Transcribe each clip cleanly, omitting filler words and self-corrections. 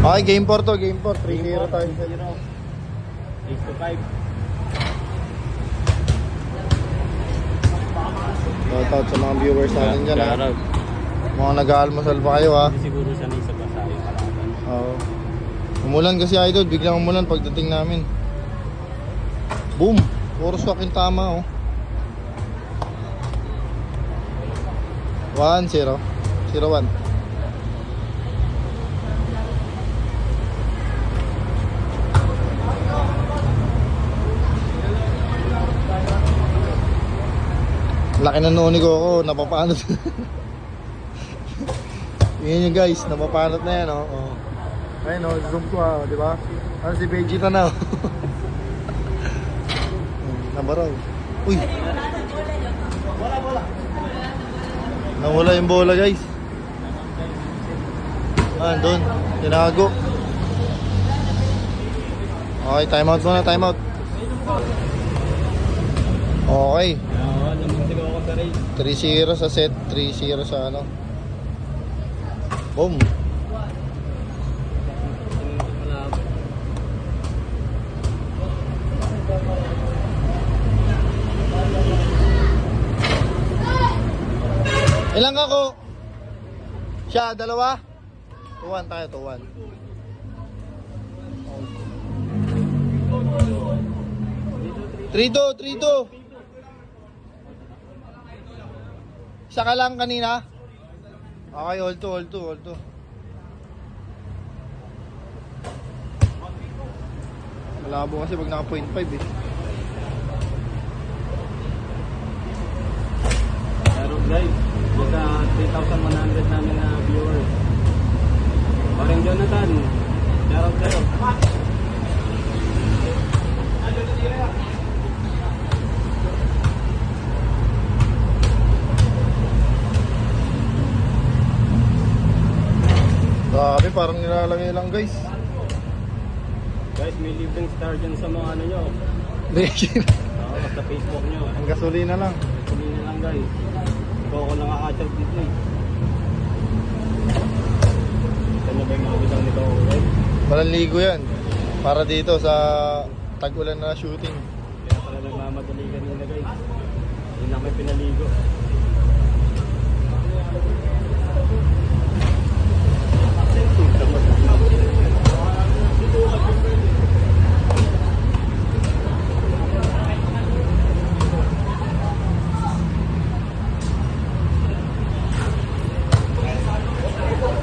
Okay, game 4 to, game 4. 3-0 tayo. 8-5. Shoutout sa mga viewers natin dyan, ha. Mga nag-aalmusal pa kayo, ha. Hindi siguro siya sa basa yung kalaban. Oo. Umulan kasi, idol. Biglang umulan pagdating namin. Boom! Puro swak yung tama, oh. 1-0. 0-1. Laki na noon ni Coco, napapanot. Yan yun guys, napapanot na yan, oh. Ayun, oh, zoom ko, ha, di ba? Ano si Vegeta na, oh. Nabaraw. Uy! Nawala yung bola, guys. Doon. Tinago. Okay, timeout muna, timeout. Okay. 3-0 sa set, 3-0 sa ano. Boom. Ilang ako? Siya, dalawa? 2-1 tayo, 2-1. 3-2. Isa ka lang kanina? Okay, hold to. Malabo kasi pag naka 0.5 eh. Pero guys, sa 3,100 namin na viewers. Parang Jonathan, shoutout sa'yo. Grabe, parang nilalagay lang guys. Guys, may libreng star dyan sa mga ano nyo. Legend. Sa Facebook nyo. Ang gasolina lang. Gasolina lang guys. Ikaw ako nakaka-chat dito eh. Saan ba yung mga bidang nito guys? Walang ligo yan. Para dito sa tag-ulan na shooting. Kaya pala nagmamadali kanina guys. Hindi na kami pinaligo.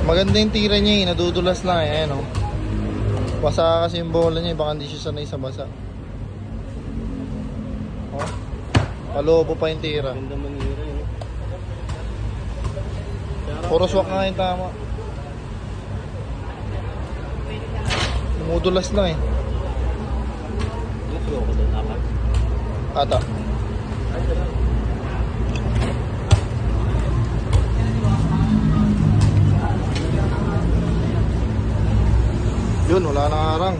Maganda yung tira niya eh, nadudulas lang eh, ayan, oh. Basa kasi yung bola niya, baka hindi siya sanay sa basa. Oh, palobo pa yung tira. Ganda manira yun. Puro swak nga yung tama. Dumudulas lang eh. Ito ako doon dapat. Ata. Yun, wala nang harang.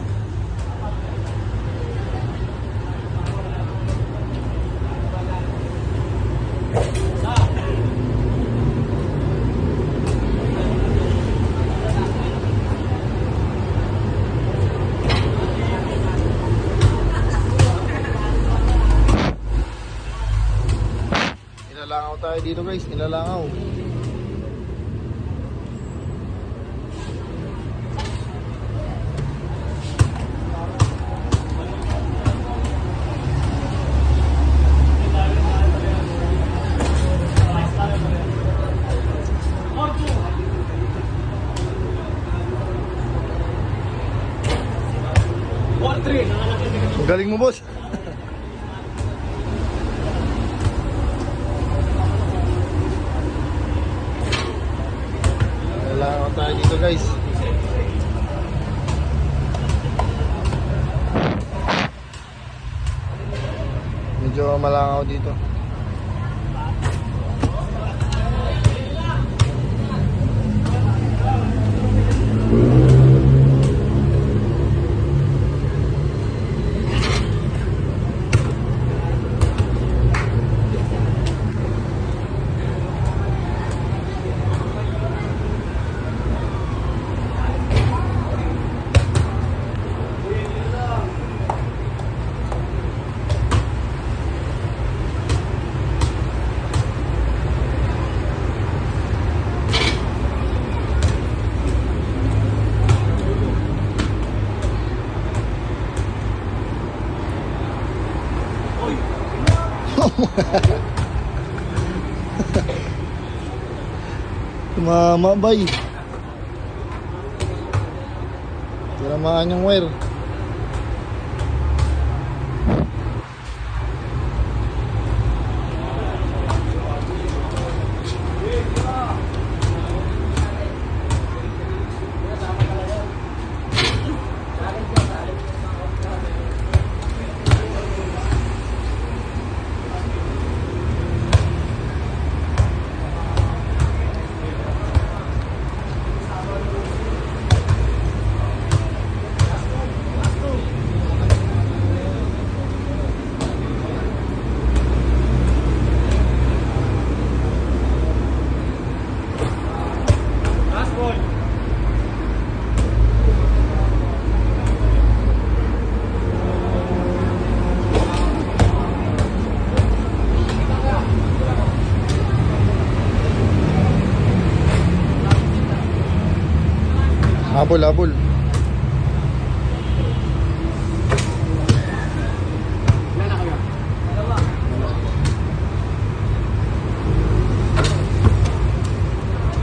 Nilalangaw tayo dito guys, nilalangaw. Galing mo, boss. Kailangan tayo dito, guys. Medyo malangaw dito. Tumama bay. Tinamaan yung wire. Habol, habol.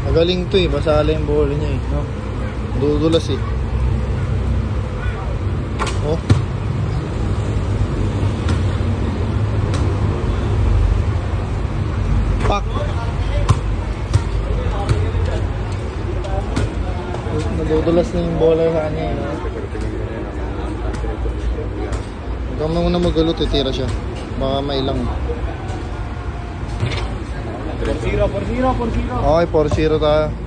Magaling to eh, basala yung bola niya eh, no? Dudulas eh. Oh. Pak. Nadudulas na yung bola sa kanya eh. Huwag kang muna magulo, titira siya. Baka mailang. 4-0, 4-0, 4-0. Okay, 4-0 tayo.